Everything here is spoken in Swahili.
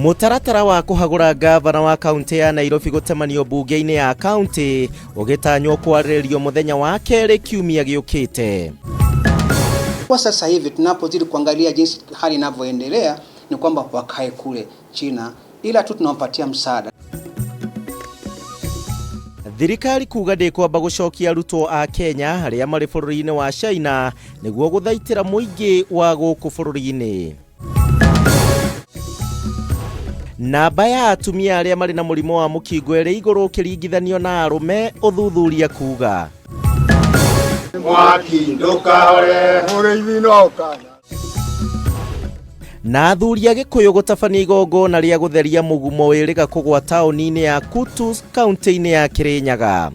Mutaratara wa kuhagura gavana wa kaunti ya Nairobi gutemanio bunge-ini ya kaunti ugitanywo kwarĩrĩrio muthenya wa kerĩ kiumia giukite. Kwa sasa hivi tunapozidi kuangalia jinsi hali inavyoendelea ni kwamba wakae kule China, ila tu tunawapatia msaada. Thirikari kuga ndikwamba gucokia arutwo a Kenya aria mari bũrũri-inĩ wa China niguo guthaitĩra mũingĩ wa gũkũ bũrũri-inĩ. Namba ya atumia aria mari na mũrimũ wa mũkingo ĩrĩ igũrũ ũkĩringithanio na arũme, ũthuthuria kuga. Na athuri a Gĩkũyũ gũtabania igongona rĩa gũtheria mũgumo wĩrĩga kũgwa taũni-inĩ ya Kutus, kaunti-inĩ ya Kirinyaga.